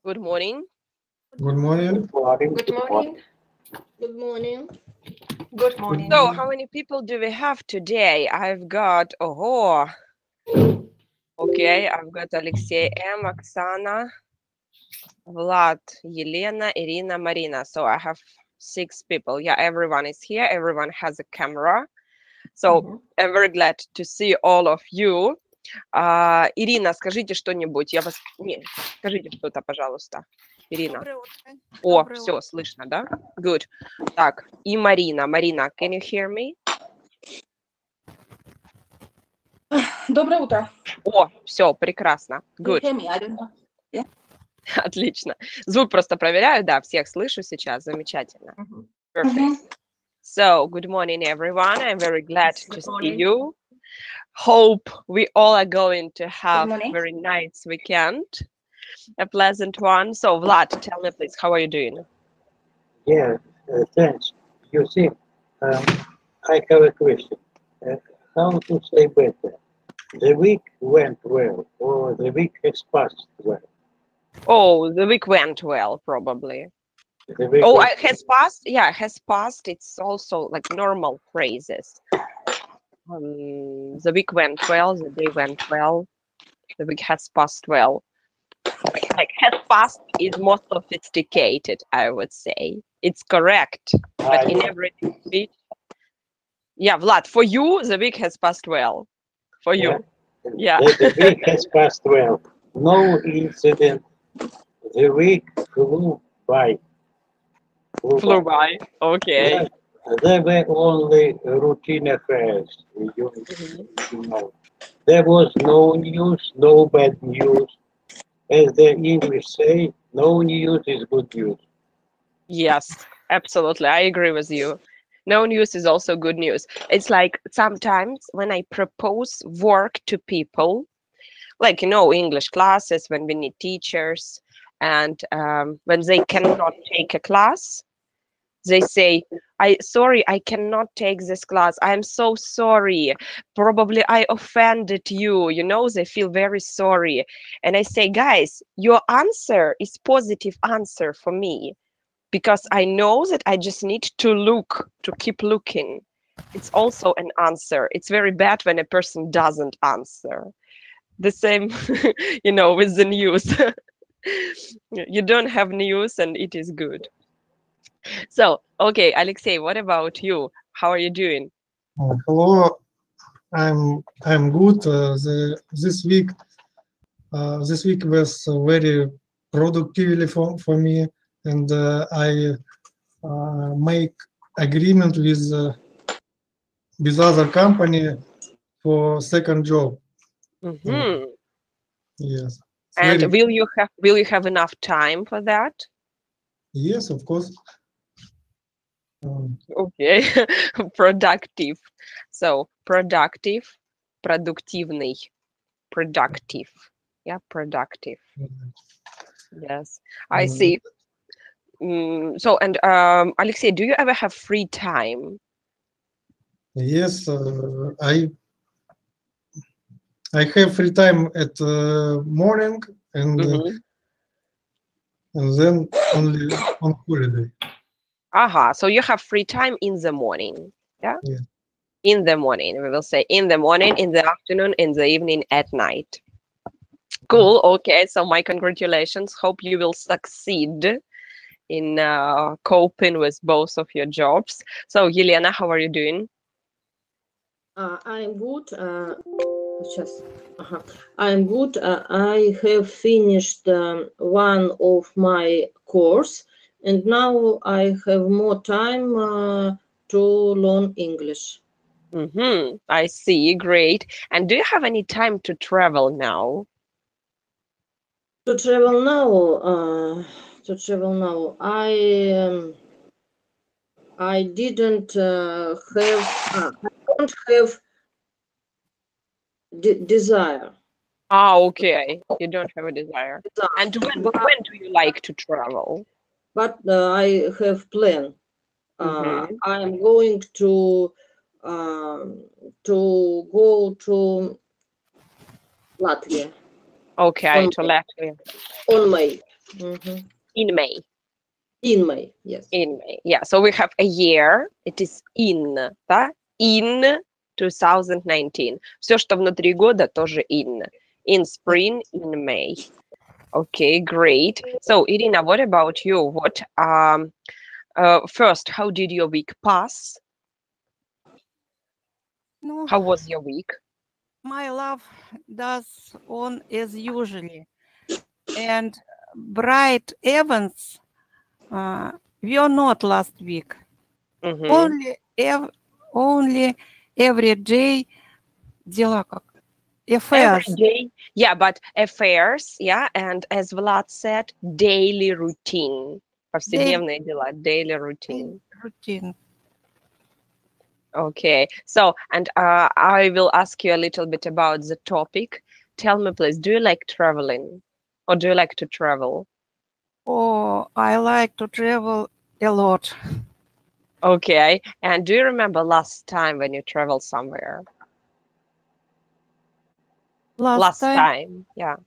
Good morning. Good morning. Good morning. Good morning. Good morning. So, how many people do we have today? I've got, okay, I've got Alexey M, Oksana, Vlad, Yelena, Irina, Marina. So I have 6 people. Yeah, everyone is here. Everyone has a camera. So I'm very glad to see all of you. Ирина, скажите что-нибудь. Скажите что-то, пожалуйста. Ирина. О, все, слышно, да? Good. Так, и Марина. Марина, can you hear me? Доброе утро. О, все, прекрасно. Good. Can you hear me? I don't know. Yeah? Отлично. Звук просто проверяю, да, всех слышу сейчас. Замечательно. Perfect. So, good morning, everyone. I'm very glad to see you. Hope we all are going to have a very nice weekend, a pleasant one. So, Vlad, tell me, please, how are you doing? Yeah, thanks. You see, I have a question. How to say better? The week went well, or the week has passed well? Oh, the week went well, probably. The week Oh, it has passed? Yeah, has passed. It's also like normal phrases. The week went well, the day went well, the week has passed well. Like has passed is more sophisticated, I would say. It's correct, but in every speech. Yeah, Vlad, for you, the week has passed well. For you. Yeah. The week has passed well. No incident. The week flew by. Flew by. Okay. Yeah, there were only routine affairs. You know. There was no news, no bad news. As the English say, no news is good news. Yes, absolutely. I agree with you. No news is also good news. It's like sometimes when I propose work to people, like, English classes, when we need teachers, and when they cannot take a class, they say, sorry, I cannot take this class. I'm so sorry. Probably I offended you. They feel very sorry. And I say, guys, your answer is positive answer for me, because I know that I just need to keep looking. It's also an answer. It's very bad when a person doesn't answer. The same, with the news. You don't have news and it is good. So, okay, Alexey, what about you? How are you doing? Hello, I'm good. This week was very productively for me, and I make agreement with other company for second job. Yes. And will you have enough time for that? Yes, of course. Okay, productive. So productive, продуктивный, productive. Yeah, productive. Yes, I see. So, and Alexey, do you ever have free time? Yes, I have free time at morning and then only on holiday. So you have free time in the morning, yeah? Yeah. In the morning, we will say in the morning, in the afternoon, in the evening, at night. Cool, okay, so my congratulations. Hope you will succeed in coping with both of your jobs. So, Yelena, how are you doing? I'm good. I'm good. I have finished one of my course, and now I have more time to learn English. I see. Great. And do you have any time to travel now? To travel now, I didn't have. I don't have desire. Okay. You don't have a desire. And when do you like to travel? But I have plan. I'm going to go to Latvia. Okay, to Latvia. On May. Mhm. In May. In May, yes. In May. Yeah. So we have a year. It is in, да? In 2019. Все, что внутри года, тоже in. In spring, in May. Okay, great. So, Irina, what about you? What first, how did your week pass? No, How was your week? my love does on as usually. And Bright Evans were not last week. Mhm. Only every day дела как Every affairs. day. Yeah, but affairs, yeah, and as Vlad said, daily routine. Повседневные дела, daily routine. Routine. Okay, so, and I will ask you a little bit about the topic. Tell me, please, do you like traveling? Or do you like to travel? Oh, I like to travel a lot. Okay, and do you remember last time when you traveled somewhere? Last time, yeah.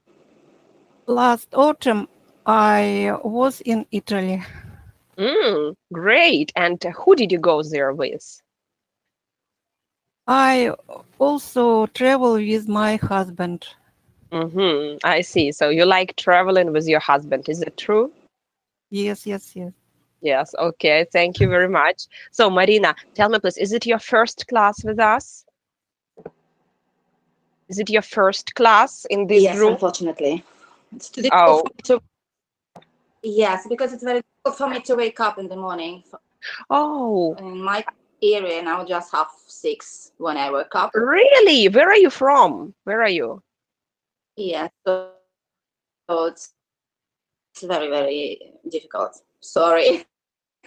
Last autumn, I was in Italy. Great. And who did you go there with? I also travel with my husband. I see. So you like traveling with your husband, is it true? Yes, yes, yes. Yes, okay. Thank you very much. So, Marina, tell me, please, is it your first class with us? Is it your first class in this Yes, group? unfortunately. It's too Oh, difficult for me to, yes, because it's very difficult for me to wake up in the morning. oh, In my area now, just 6:30 when I wake up. really? Where are you from? Where are you? Yeah, so it's very, very difficult. Sorry.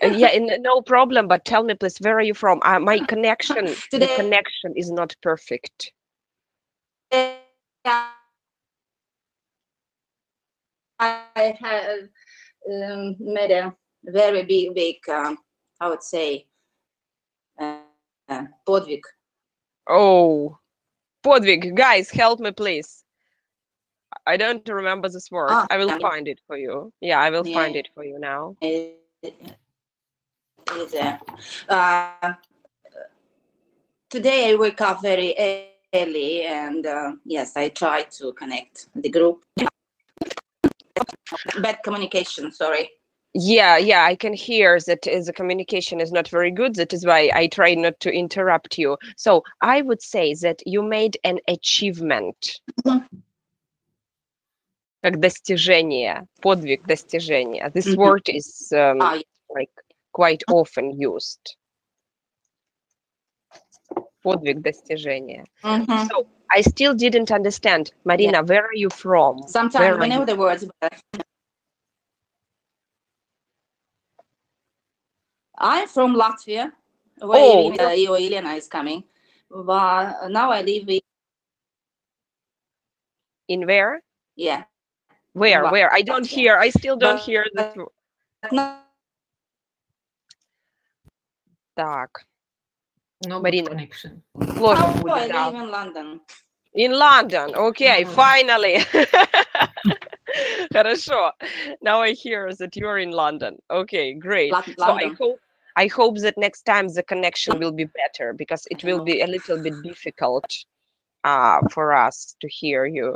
Yeah, no problem, but tell me, please, where are you from? My connection, the Today, connection is not perfect. I have made a very big, I would say, podvig. Oh, podvig, guys, help me, please. I don't remember this word. I will find it for you. Yeah, I will find it for you now. Today I wake up very early, and yes, I try to connect the group. Bad communication, sorry. Yeah, I can hear that the communication is not very good. That is why I try not to interrupt you. So I would say that you made an achievement. Как достижение, подвиг, достижение. This word is like quite often used. Подвиг, достижение. So I still didn't understand. Marina, where are you from? Sometimes I know the words, but I'm from Latvia, where Elena is coming. But now I live in where? Yeah. Where? I don't hear. I still don't hear this. Так. No Marina. connection. Сложно будет, I да. live in London. In London. Okay, finally. Хорошо. Now I hear that you're in London. Okay, great. So I hope that next time the connection will be better, because it will be a little bit difficult for us to hear you.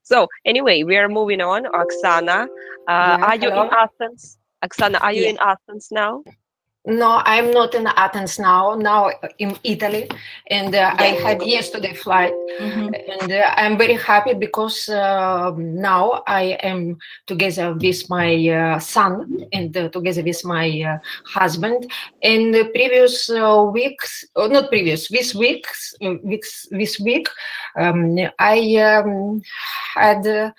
So anyway, we are moving on. Oksana, are you in Athens? Oksana, are you in Athens now? No, I'm not in Athens now. Now in Italy, and I had yesterday flight, and I'm very happy because now I am together with my son and together with my husband. In the previous weeks, or not previous, this week, I had a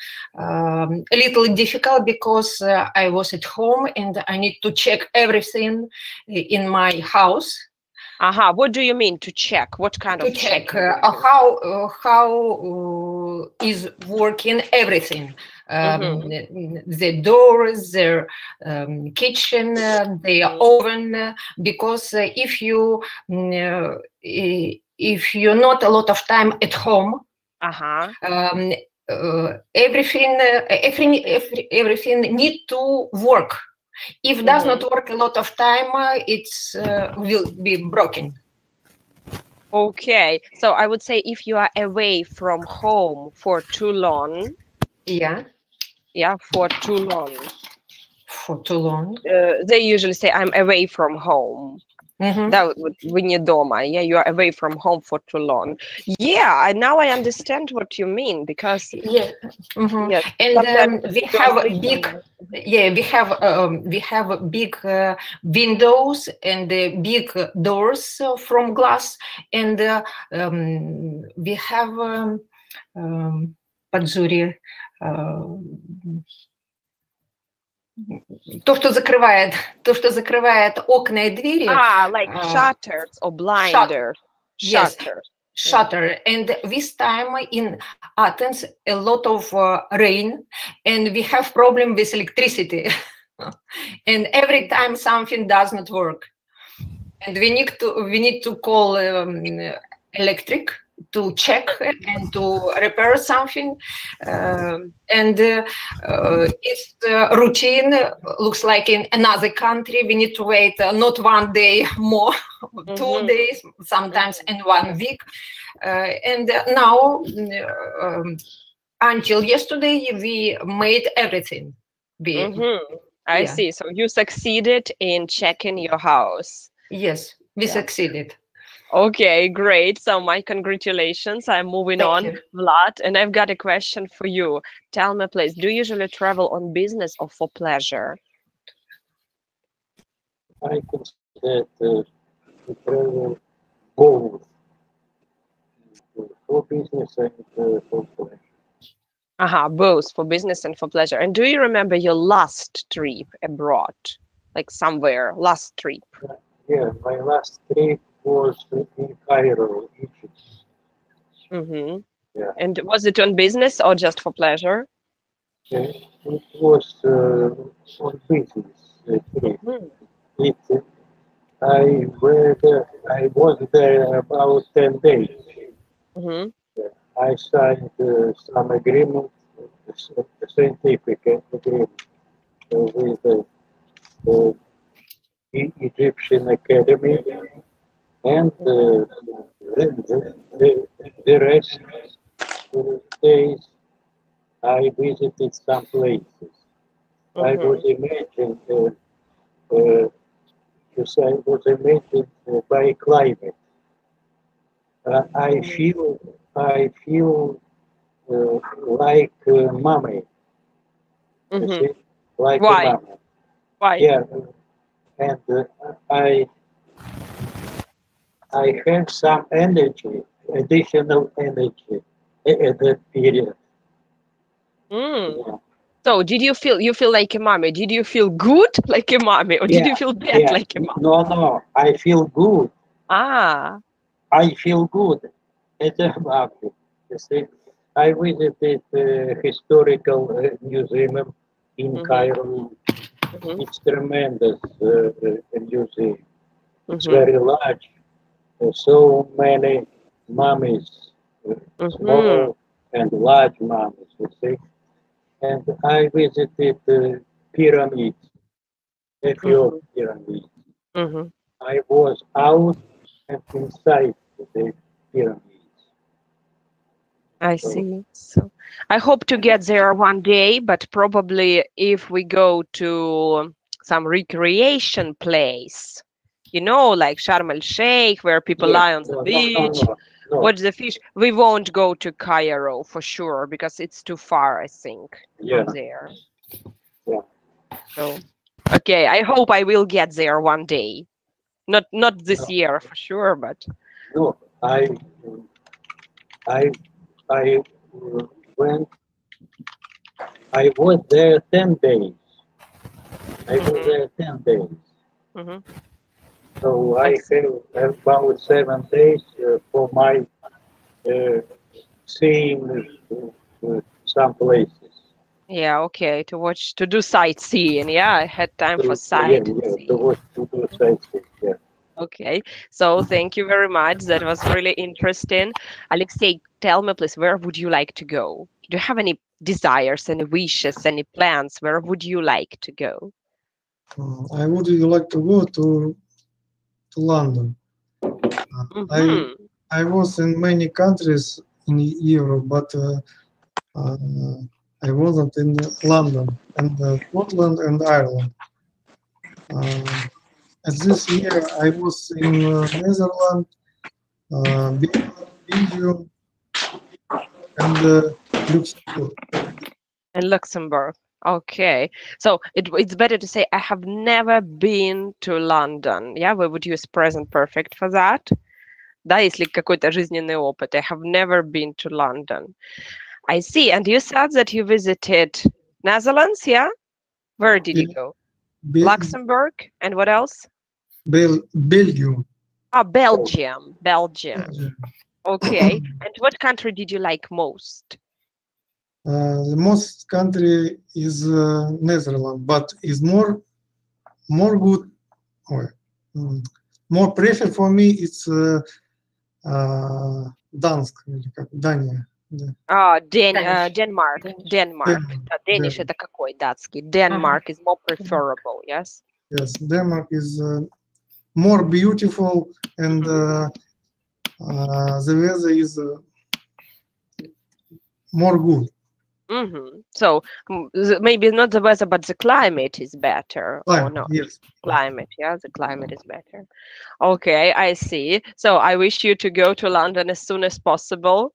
little difficult because I was at home and I need to check everything in my house. What do you mean to check? What kind of check? How is working everything? The doors, the kitchen, the oven. Because if you're not a lot of time at home, everything need to work. If does not work a lot of time, it's will be broken. Okay, so I would say if you are away from home for too long. Yeah. Yeah, for too long. For too long. They usually say I'm away from home. Да, вы не дома. Yeah, you are away from home for too long. Yeah, now I understand what you mean because yeah, yes, and we have big, yeah, we have big windows and big doors from glass, and we have поджури. То, что закрывает окна и двери. Like shutters or blinders. Shutters. Shutter. And this time in Athens, a lot of rain, and we have problem with electricity. And every time something does not work, and we need to call electric to check and to repair something, and it's routine. Looks like in another country we need to wait not 1 day more, 2 days, sometimes in 1 week, and now until yesterday we made everything. I see. So you succeeded in checking your house. Yes, we succeeded. Okay, great. So my congratulations. I'm moving Thank on, you. Vlad, and I've got a question for you. Tell me, please, do you usually travel on business or for pleasure? I consider to travel both for business and for pleasure. Both for business and for pleasure. And do you remember your last trip abroad, like somewhere, last trip? Yeah, my last trip was in Cairo, Egypt. Yeah. And was it on business or just for pleasure? It was on business trip. I was there about 10 days. I signed some agreement, scientific agreement with the Egyptian Academy, and the rest days I visited some places. I was imagined, by climate. I feel like mommy. You see? Like Why? a mommy. Why? Yeah, and I have some energy, additional energy at that period. Yeah. So did you feel like a mommy? Did you feel good like a mommy, or did you feel bad like a mommy? No, I feel good. I feel good as a mommy. You see, I visited historical museum in Cairo. It's tremendous museum. It's very large. So many mummies, small and large mummies, you see. And I visited pyramids, a few pyramids. I was out and inside the pyramids. I see. So I hope to get there one day, but probably if we go to some recreation place, you know, like Sharm el-Sheikh, where people lie on the beach, watch the fish, we won't go to Cairo for sure, because it's too far, I think, from there. Yeah. So, okay, I hope I will get there one day. Not this year for sure, but no, I went. I was there 10 days. I was there 10 days. So I have about 7 days for my seeing some places. yeah, okay, to do sightseeing. Yeah, I had time for sightseeing. To do sightseeing. Yeah. Okay, so thank you very much. That was really interesting. Alexei, tell me please, where would you like to go? Do you have any desires, any wishes, any plans? Where would you like to go? I would like to go to London. Mhm. I was in many countries in Europe, but I wasn't in London and Scotland and Ireland. And this year I was in Netherlands, Belgium, and Luxembourg. In Luxembourg. Okay, so it's better to say I have never been to London. Yeah, we would use present perfect for that. Да, если какой-то жизненный опыт. I have never been to London. I see. And you said that you visited Netherlands, yeah? Where did you go? Luxembourg, and what else? Belgium. Ah, Belgium. Okay. And what country did you like most? The most country is Netherlands, but is more good, more prefer for me. It's Dansk, Dania. Ah, Danish. Denmark. Danish это какой? Датский. Denmark is more preferable, yes? Yes, Denmark is more beautiful, and the weather is more good. So maybe not the weather, but the climate is better. Or not? Yes. Climate, yeah, the climate is better. Okay, I see. So I wish you to go to London as soon as possible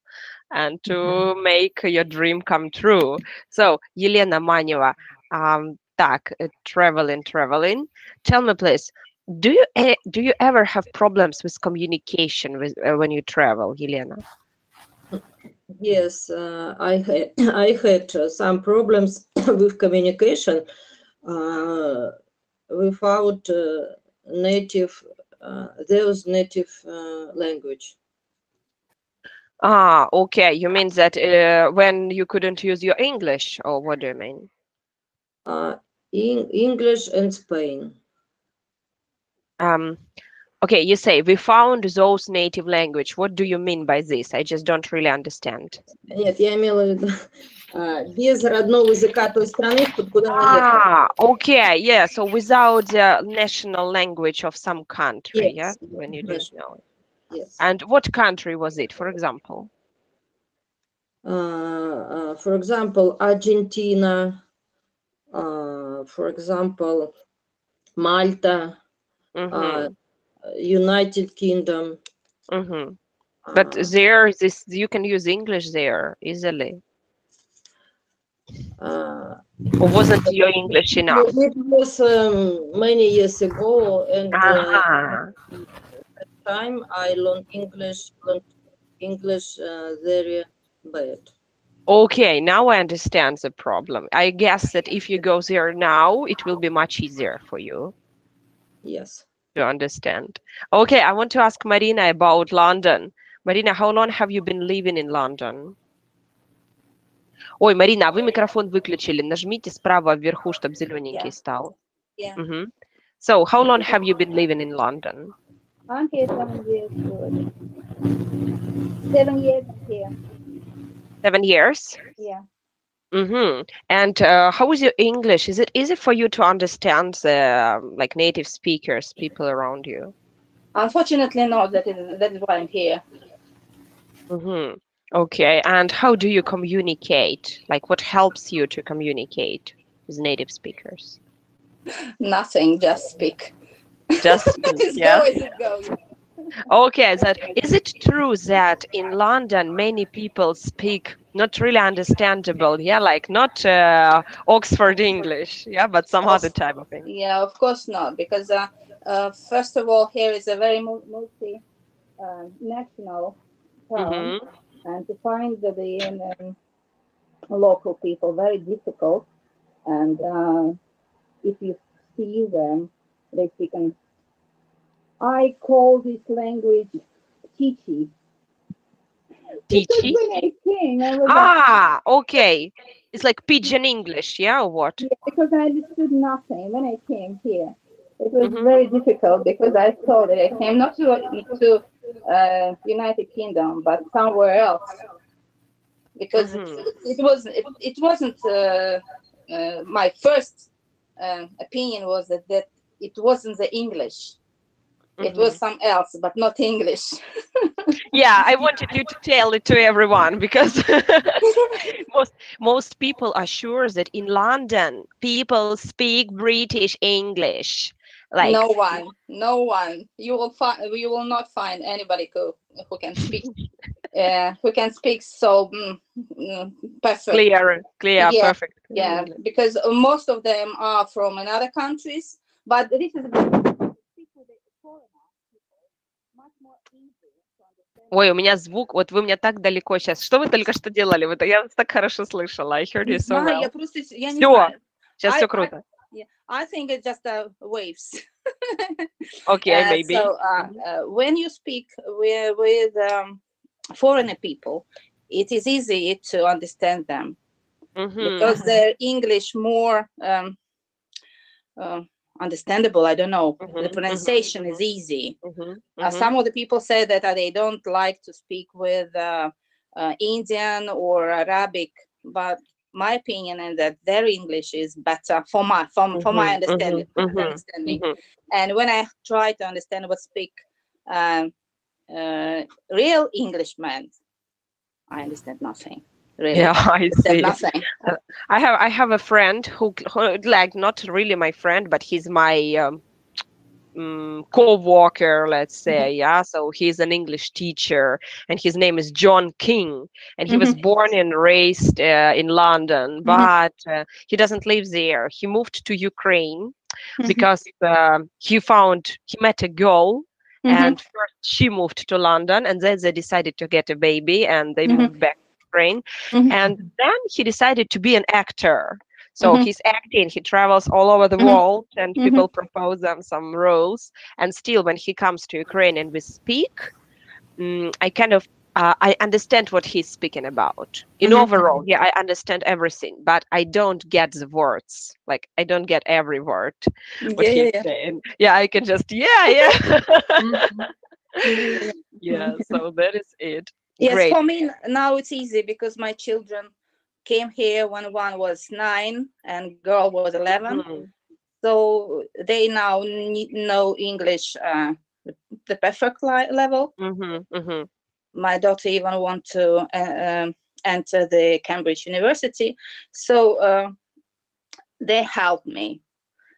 and to make your dream come true. So, Елена Манева, traveling. Tell me, please, do you ever have problems with communication when you travel, Елена? Yes, I had some problems with communication without native language. Ah, okay. You mean that when you couldn't use your English, or what do you mean? In English and Spain. Okay, you say we found those native language. What do you mean by this? I just don't really understand. Нет, я имела в виду без родного языка той страны, куда мы ехали. Okay, yeah. So without the national language of some country, Yes. yeah, when you didn't know it. Yes. And what country was it, for example? For example, Argentina. For example, Malta. United Kingdom. But there, you can use English there easily. Or wasn't your English enough? It was many years ago, and at the time I learned English very bad. Okay, now I understand the problem. I guess that if you go there now, it will be much easier for you. Yes. To understand. Okay, I want to ask Marina about London. Marina, how long have you been living in London? Ой, Марина, а вы микрофон выключили. Нажмите справа вверху, чтобы зелененький стал. Yeah. So, how long have you been living in London? I'm here 7 years. 7 years here. 7 years? Yeah. And how is your English? Is it easy for you to understand the like native speakers, people around you? Unfortunately, not. That is why I'm here. Okay. And how do you communicate? Like, what helps you to communicate with native speakers? Nothing. Just speak. Just speak, yeah. Go. Okay. Is it true that in London many people speak not really understandable, yeah, like not Oxford English, yeah, but some other type of English? Yeah, of course not, because first of all, here is a very multi-national town, and to find the local people very difficult. And if you see them, they speak. I call this language Chichi. Chichi? When I came, Okay. It's like pidgin English, yeah, or what? Yeah, because I understood nothing when I came here. it was very difficult because I thought that I came not to United Kingdom, but somewhere else. Because it wasn't my first opinion was that it wasn't the English. It was some else, but not English. Yeah, I wanted you to tell it to everyone because most people are sure that in London people speak British English. Like no one. You will not find anybody who can speak. Who can speak so perfect. Clear, yeah, perfect. Yeah, because most of them are from another countries, but this is Ой, у меня звук, вот вы меня так далеко сейчас. Что вы только что делали? Я вас так хорошо слышала. I heard you so well. Я просто, я не Все, знаю. сейчас все круто. I think it's just waves. Okay, maybe. So when you speak with foreigner people, it is easy to understand them because their English more understandable. I don't know. The pronunciation is easy. Some of the people say that they don't like to speak with Indian or Arabic, but my opinion is that their English is better for my understanding. And when I try to understand what speak real Englishmen, I understand nothing. Really. Yeah, I see. Nothing. I have a friend who like not really my friend, but he's my co-worker, let's say. Yeah, so he's an English teacher, and his name is John King, and he was born and raised in London, but he doesn't live there. He moved to Ukraine because he met a girl. And first she moved to London, and then they decided to get a baby, and they moved back to Ukraine. And then he decided to be an actor. So he's acting, he travels all over the world, and people propose them some roles. And still, when he comes to Ukraine and we speak, I kind of I understand what he's speaking about. In overall, yeah, I understand everything, but I don't get the words. Like, I don't get every word what he's saying. Yeah, I can just, yeah. Yeah, so that is it. Yes, Great. for me now it's easy because my children came here when one was 9 and girl was 11. So they now know English the perfect level. My daughter even want to enter the Cambridge University. So they help me.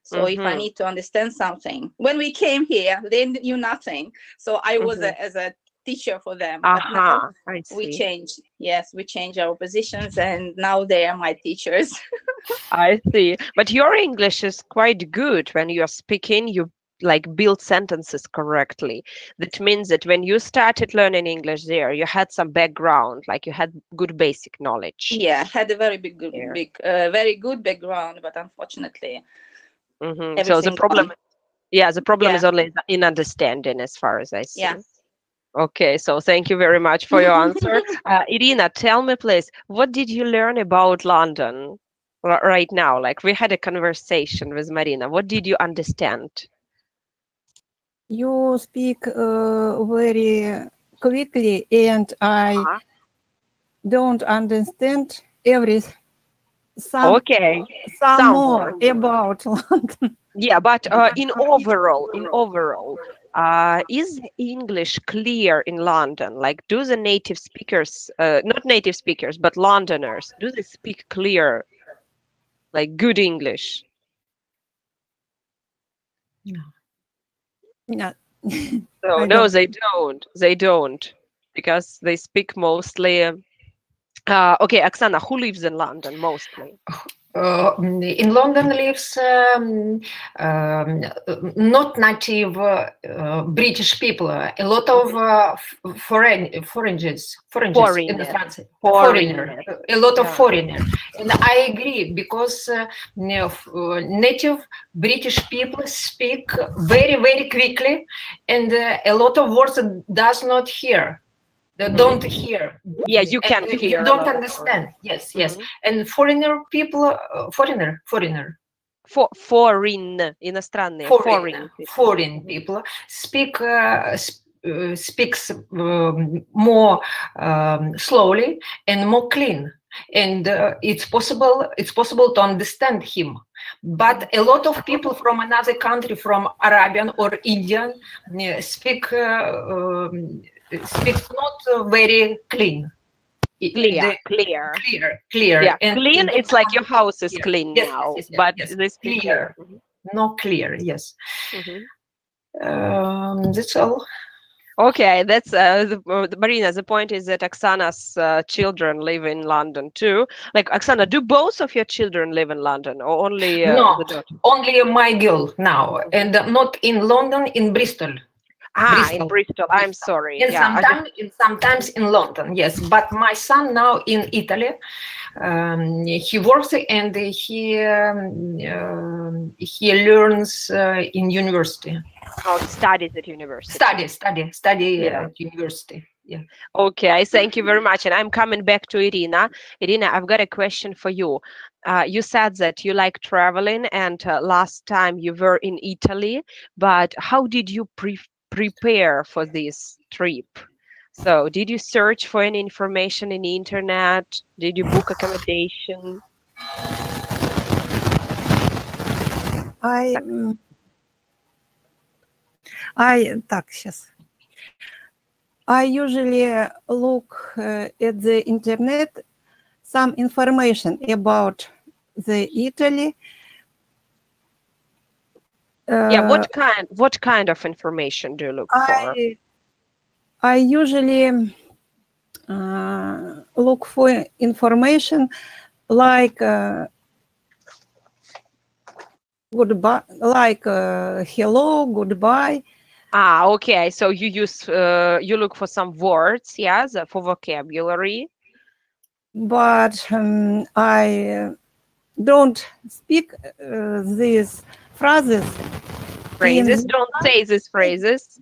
So if I need to understand something, when we came here, they knew nothing. So I was as a teacher for them. But now we changed. Yes, we changed our positions, and now they are my teachers. I see. But your English is quite good. When you are speaking, you like build sentences correctly. That means that when you started learning English there, you had some background, like you had good basic knowledge. Yeah, I had a very very good background, but unfortunately, so the problem, the problem is only in understanding, as far as I see. Yeah. Okay, so thank you very much for your answer. Irina, tell me, please, what did you learn about London right now? Like, we had a conversation with Marina. What did you understand? You speak very quickly, and I don't understand everything. Some more about London. Yeah, but in overall, is English clear in London? Like, do the native speakers, not native speakers, but Londoners, do they speak clear, like good English? No. No, they don't. They don't, because they speak mostly. Okay, Oksana, who lives in London mostly? In London lives not native British people, a lot of foreigners in France, a lot of foreigners. And I agree, because native British people speak very, very quickly, and a lot of words does not hear. They don't hear. Yeah, you can't hear. You don't understand. Yes. And foreigner people, foreigner. Foreign, иностранные, foreign people speaks more slowly and more clean, and it's possible to understand him. But a lot of people from another country, from Arabian or Indian, speaks not very clean. Clear. Yeah, and clean. It's like your house is clean now, but this clear, not clear. Yes, that's all. Okay, that's Marina. The point is that Oksana's children live in London too. Like, Oksana, do both of your children live in London, or only no? The daughter? Only my girl now, and not in London, in Bristol. In Bristol. I'm sorry. And sometimes in London, yes. But my son now in Italy. He works and he learns in university. Oh, studies at university. Study at university. Yeah. Okay, thank you very much. And I'm coming back to Irina. Irina, I've got a question for you. You said that you like traveling, and last time you were in Italy, but how did you prepare for this trip? So did you search for any information in the internet? Did you book accommodation? I usually look at the internet some information about the Italy. What kind of information do you look for? I usually look for information like goodbye, like hello, goodbye. Okay. So you use you look for some words, yes, for vocabulary. But I don't speak these phrases. Don't say these phrases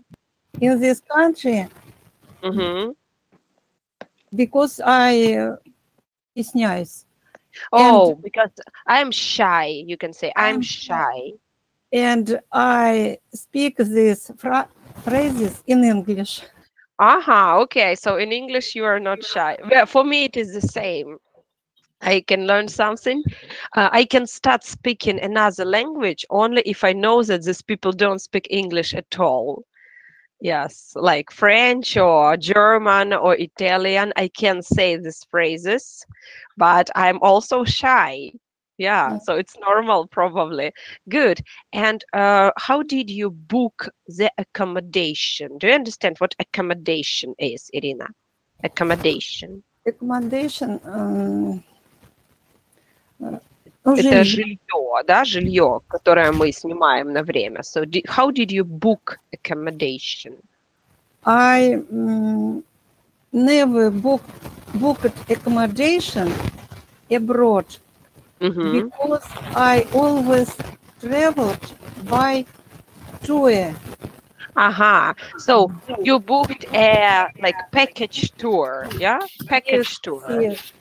in this country. Because I стесняюсь. Because I'm shy. You can say I'm shy. And I speak these phrases in English. Okay. So in English you are not shy. Yeah, for me it is the same. I can learn something. I can start speaking another language only if I know that these people don't speak English at all. Yes, like French or German or Italian, I can say these phrases, but I'm also shy. Yeah, so it's normal probably. Good. And how did you book the accommodation? Do you understand what accommodation is, Irina? Accommodation. Accommodation. Это жилье, да, жилье, которое мы снимаем на время. So how did you book accommodation? I never booked accommodation abroad because I always traveled by tour. So you booked a package tour, yeah? Package tour. Yes.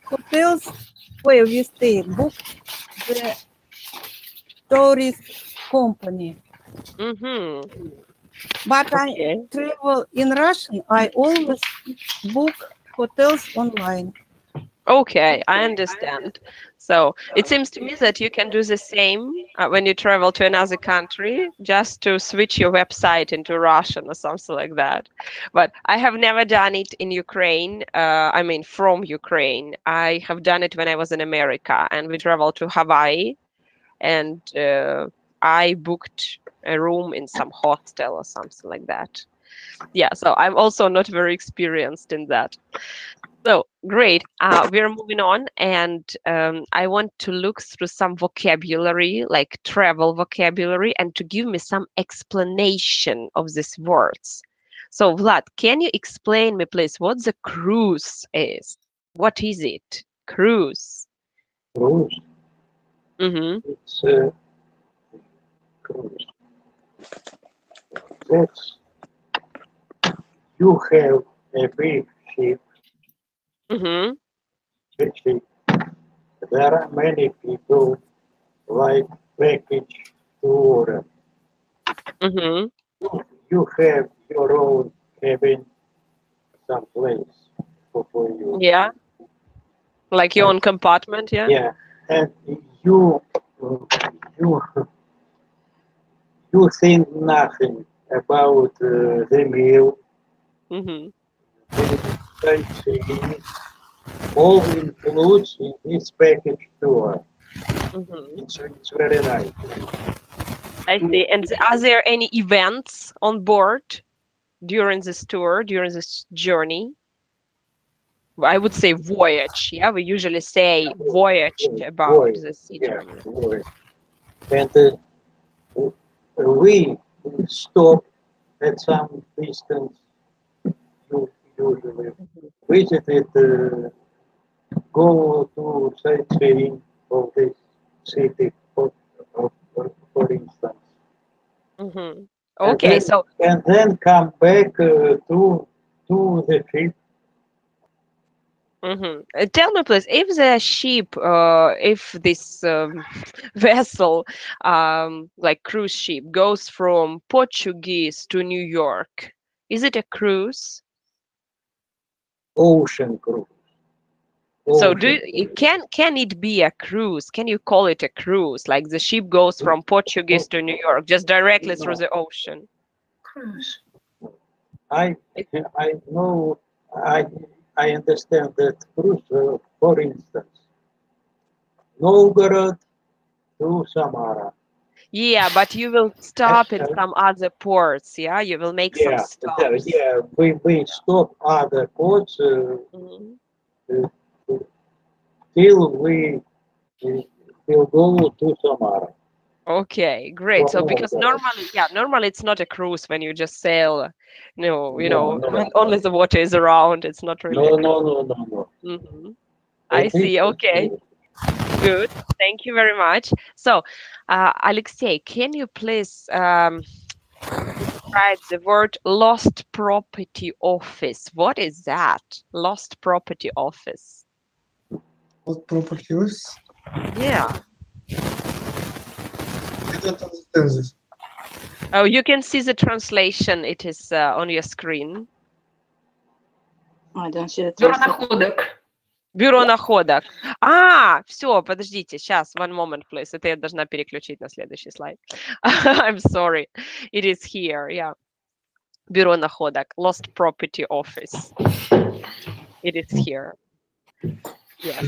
Hotels where we stay booked the tourist company. But I travel in Russian. I always book hotels online. Okay, I understand. So it seems to me that you can do the same when you travel to another country, just to switch your website into Russian or something like that. But I have never done it in Ukraine. I mean, from Ukraine. I have done it when I was in America, and we traveled to Hawaii, and I booked a room in some hostel or something like that. Yeah, so I'm also not very experienced in that. So great. We're moving on, and I want to look through some vocabulary, like travel vocabulary, and to give me some explanation of these words. So Vlad, can you explain me, please, what the cruise is? What is it? Cruise. Cruise. It's a cruise. That's you have a big ship. There are many people like package tour. Mm-hmm. You have your own cabin, someplace for you. Yeah, like your And, own compartment. Yeah. yeah, and you you you think nothing about the meal, Mm-hmm. the sightseeing, all includes in this package tour. Mm-hmm. It's very nice. I see. And are there any events on board during this tour, during this journey? I would say voyage. Yeah, we usually say voyage about Voyage, the sea yeah, journey. voyage. And we stop at some distance, usually visited, go to sightseeing of this city, for instance. Mm-hmm. And Okay, then, so and then come back to the ship. mm-hmm. Tell me, please, if the ship, if this vessel, like cruise ship, goes from Portuguese to New York, is it a cruise? Ocean cruise. So Ocean can it be a cruise? Can you call it a cruise? Like the ship goes from Portuguese to New York, just directly through the ocean? Cruise. I know, I I understand that cruise, for instance, Novgorod to Samara. Yeah, but you will stop in some other ports, yeah? You will make some Yeah, stops. yeah, we stop other ports Mhm. till we will go to Samara. Okay, great. So From because Novgorod. normally it's not a cruise when you just sail, No, when no, only the water is around. It's not really a no, cruise. no, no, no. Hmm. I And this see. Okay, good. Thank you very much. So, Alexei, can you please describe the word lost property office? What is that? Lost property office. What property office? Yeah. I don't understand this. Oh, you can see the translation. It is on your screen. I don't see the Бюро translation. находок. Бюро находок. Все, подождите, сейчас, one moment, please. Это я должна переключить на следующий слайд. I'm sorry. It is here, yeah. Бюро находок. Lost property office. It is here. Yeah.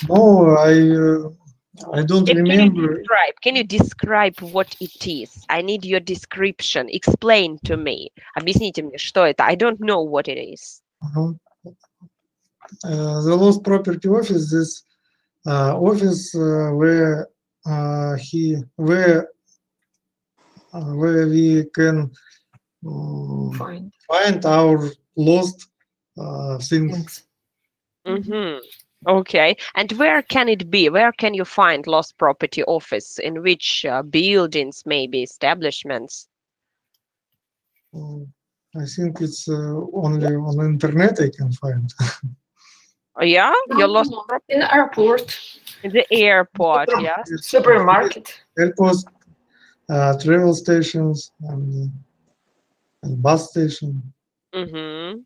No, I don't remember. Can you describe what it is? I need your description. Explain to me. Объясните мне, что это. I don't know what it is. The lost property office, this office where we can find our lost things. Mm-hmm. Okay. And where can it be? Where can you find lost property office? In which buildings, maybe establishments? I think it's only on the internet I can find. Oh, yeah? Your lost property? In the airport. In the airport, yes. Supermarket. Airports, travel stations, and bus station. Mm-hmm.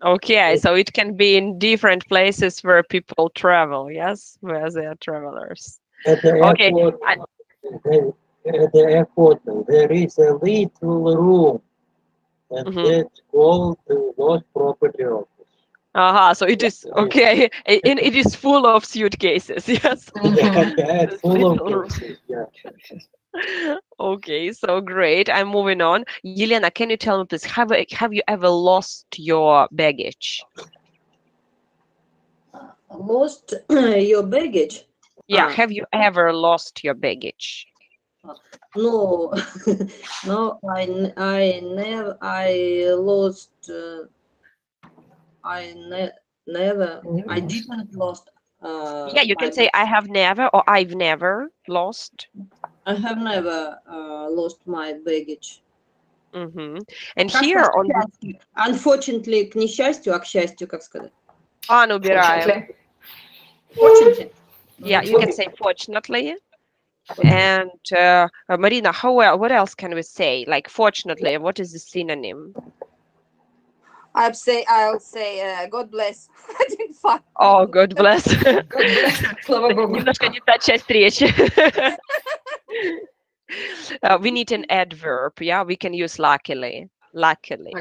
Okay, so it can be in different places where people travel, yes? Where they are travelers. At the Okay. airport, at the airport, there is a little room, and that's called the lost property office. So it is, okay, and it is full of suitcases, yes? Yeah, full of Little room. cases, yeah. Okay, so great. I'm moving on. Yelena, can you tell me, please, have you ever lost your baggage? Lost your baggage? Yeah, have you ever lost your baggage? No, no, I never, I didn't lost. Yeah, you can say I have never or I've never lost. I have never lost my baggage. Mm-hmm. And here on the... Unfortunately, к несчастью, а к счастью, как сказать? убираем. Fortunately. Yeah, you can say fortunately. And Marina, what else can we say? Like fortunately, what is the synonym? I'll say God bless. I didn't find. Oh, God bless. God bless. Слава Богу. Немножко не та часть речи. We need an adverb. Yeah, we can use luckily. Luckily.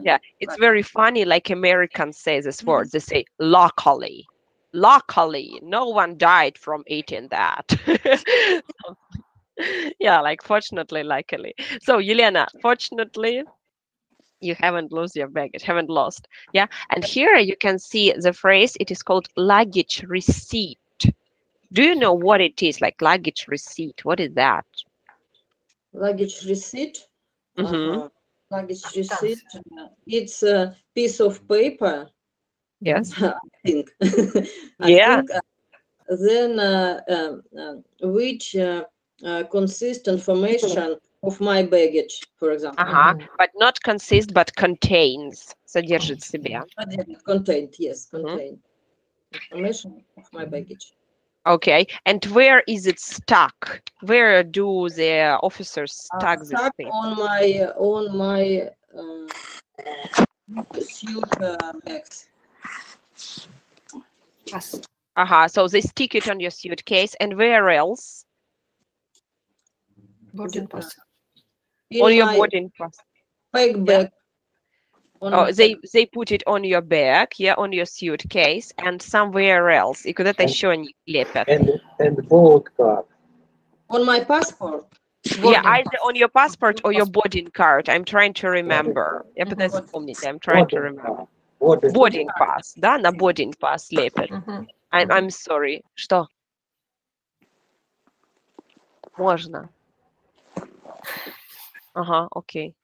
Yeah, it's very funny. Like Americans say this word. They say luckily. Luckily, no one died from eating that. Yeah, like fortunately, luckily. So, Yelena, fortunately, you haven't lost your baggage, haven't lost. Yeah, and here you can see the phrase. It is called luggage receipt. Do you know what it is? Like luggage receipt. What is that? Luggage receipt. Mm-hmm. Luggage receipt. It's a piece of paper. Yes. I think. Yeah. Then which consists information of my baggage, for example. But not consist, but contains. Содержит в себе. Contained, yes, contained. Information of my baggage. Okay, and where is it stuck? Where do the officers stuck this thing? On my suit bags. Yes. So they stick it on your suitcase, and where else? Boarding pass. On your boarding pass. Bag. Oh, they put it on your bag, yeah, on your suitcase, and somewhere else. И куда-то еще они лепят. And board card. On my passport. Yeah, either on your passport or your boarding card. I'm trying to remember. Я пытаюсь вспомнить. I'm trying to remember. Boarding pass, да, на boarding pass лепят. I'm sorry. Что? Можно. Okay.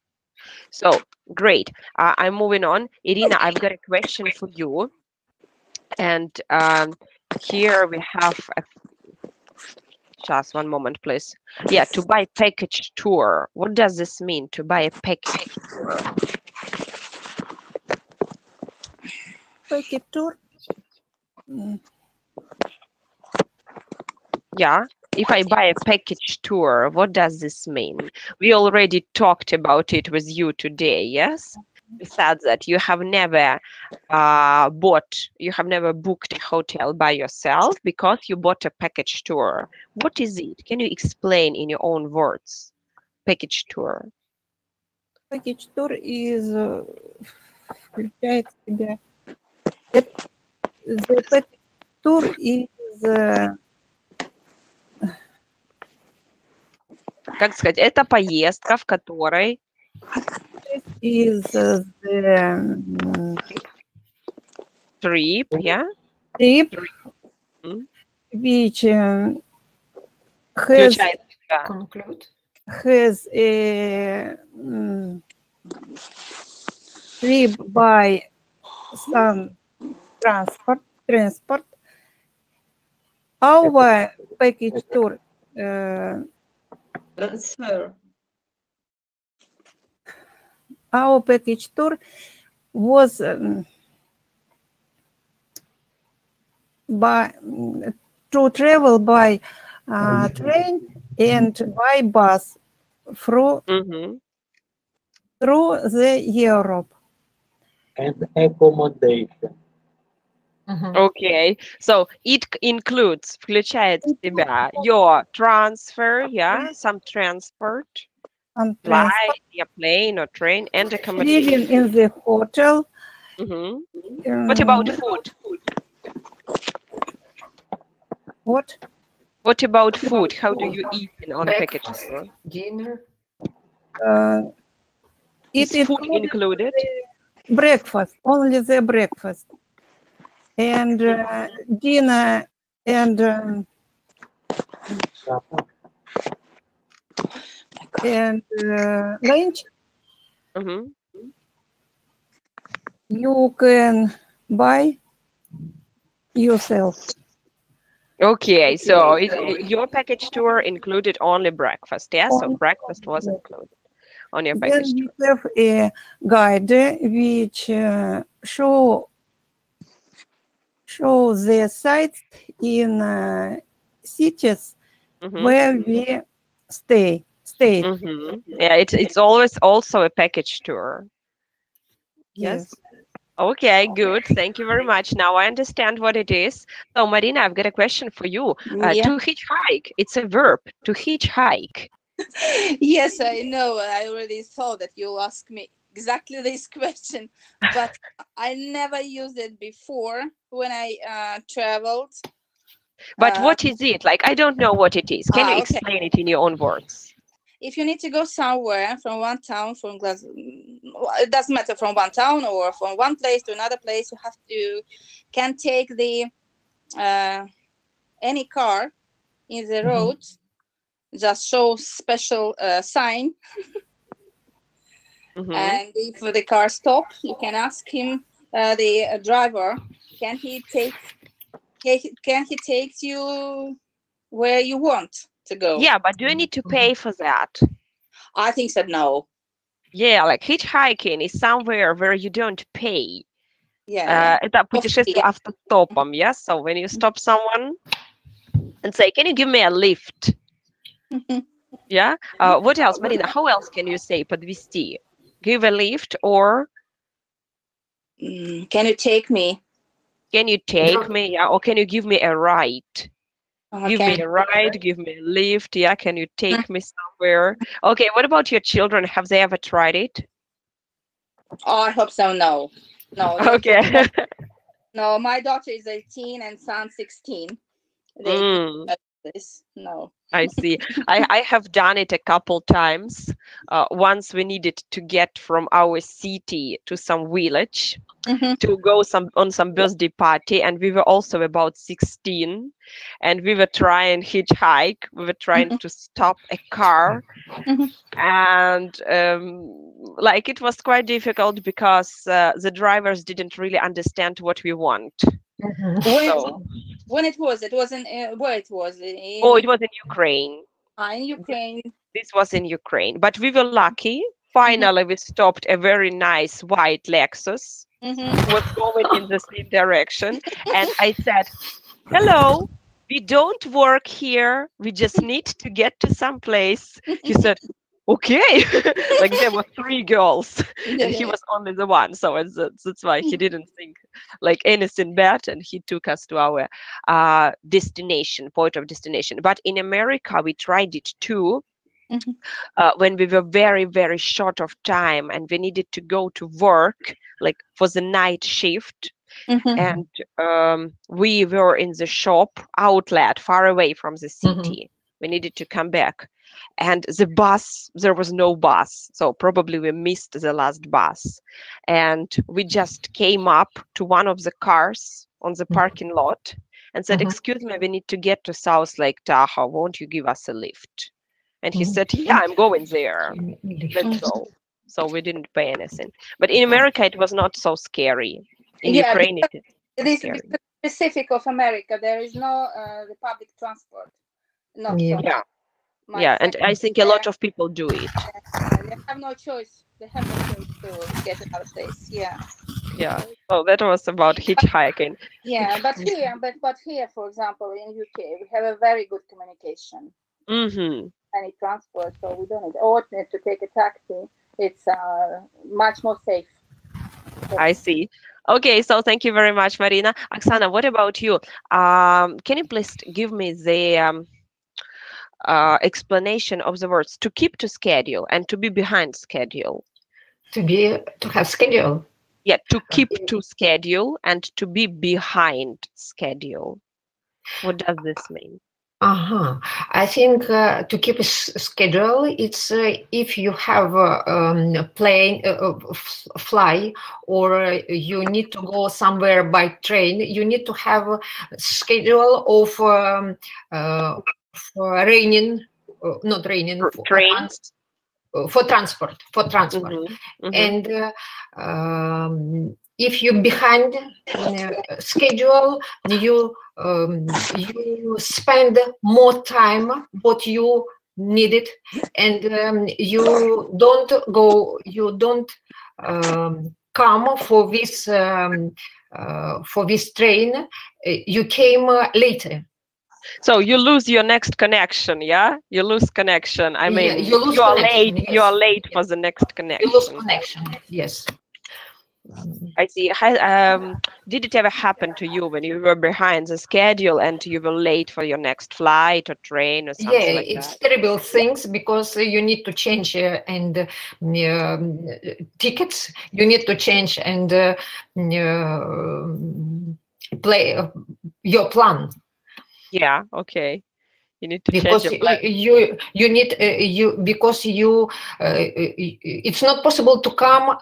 So, great. I'm moving on. Irina, I've got a question for you. And here we have just one moment, please. Yeah, to buy package tour. What does this mean, to buy a package tour? Package tour? Yeah. If I buy a package tour, what does this mean? We already talked about it with you today, yes? Besides that, you have never booked a hotel by yourself because you bought a package tour. What is it? Can you explain in your own words? Package tour. Package tour is включает в себя. The package tour is как сказать, это поездка, в которой is the trip, yeah? Trip, which has a trip by some transport. Our package tour transfer. Our package tour was to travel by train and by bus through the Europe. And accommodation. Okay, so it includes, включает в себя your transfer, yeah, some transport, flight, yeah, plane or train, and accommodation. Living in the hotel. What about food? What? What about food? How do you eat on a package tour? Dinner. Is food included? Breakfast, only the breakfast. And dinner and lunch. You can buy yourself. Okay, so your package tour included only breakfast, yeah? So breakfast was included on your package tour. Then we have a guide which show the sites in cities where we stayed. Yeah, it's always also a package tour. Yes. Okay, good. Thank you very much. Now I understand what it is. So, Marina, I've got a question for you. Yeah. To hitchhike, it's a verb, to hitchhike. Yes, I know. I already thought that you'll ask me exactly this question, but I never used it before when I traveled. But what is it? Like, I don't know what it is. Can you okay. explain it in your own words? If you need to go somewhere from one town, from it doesn't matter from one town or from one place to another place, you can take the any car in the road, just show special sign, and if the car stops, you can ask him, the driver, can he take you where you want to go? Yeah, but do you need to pay for that? I think so. No. Yeah, like hitchhiking is somewhere where you don't pay. Yeah. Это путешествие автостопом, yes? So when you stop someone and say, can you give me a lift? Yeah. What else, Marina? How else can you say подвести? Give a lift or? Can you take me? Can you take me? Yeah. Or can you give me a ride? Give me a ride, give me a lift. Yeah. Can you take me somewhere? Okay. What about your children? Have they ever tried it? Oh, I hope so. No. No. Okay. No, my daughter is 18 and son 16. This. No. I see. I have done it a couple times. Once we needed to get from our city to some village to go on some birthday party, and we were also about 16, and we were trying hitchhike. We were trying to stop a car, and like it was quite difficult because the drivers didn't really understand what we want. When it was in where it was? Oh, it was in Ukraine. In Ukraine. This was in Ukraine, but we were lucky. Finally, we stopped a very nice white Lexus. Was going in the same direction, and I said, "Hello, we don't work here. We just need to get to some place." He said, "Okay." Like there were 3 girls, and he was only the one, so that's why he didn't think like anything bad, and he took us to our point of destination. But in America, we tried it too. When we were very, very short of time and we needed to go to work, like for the night shift, and we were in the shop outlet far away from the city. We needed to come back, and there was no bus, so probably we missed the last bus, and we just came up to one of the cars on the parking lot and said, "Excuse me, we need to get to South Lake Tahoe. Won't you give us a lift?" And he said, "Yeah, I'm going there. Let's go." So we didn't pay anything. But in America, it was not so scary. In Ukraine, it is scary. Specific of America, there is no the public transport. Not so much. Yeah, and I think a lot of people do it. They have no choice. They have no choice to get another place. Yeah. Yeah. So that was about hitchhiking. Yeah, but here, for example, in UK, we have a very good communication. Any transport, so we don't need to take a taxi. It's much more safe. I see. Okay, so thank you very much, Marina. Oksana, what about you? Can you please give me the explanation of the words to keep to schedule and to be behind schedule? To have schedule. Yeah, to keep to schedule and to be behind schedule. What does this mean? I think to keep a schedule, it's if you have a plane, fly, or you need to go somewhere by train, you need to have a schedule of trains. For transport. And if you're behind schedule, you spend more time what you needed, and you don't come for this for this train, you came later. So you lose your next connection, yeah? You lose connection. I mean, you lose you are connection, late. yes. You are late for the next connection. You lose connection, yes. I see. Did it ever happen to you when you were behind the schedule and you were late for your next flight or train or something Yeah, like it's that? terrible things because you need to change tickets. You need to change and play your plan. Yeah. Okay. You need to Because change your plan. you need because you it's not possible to come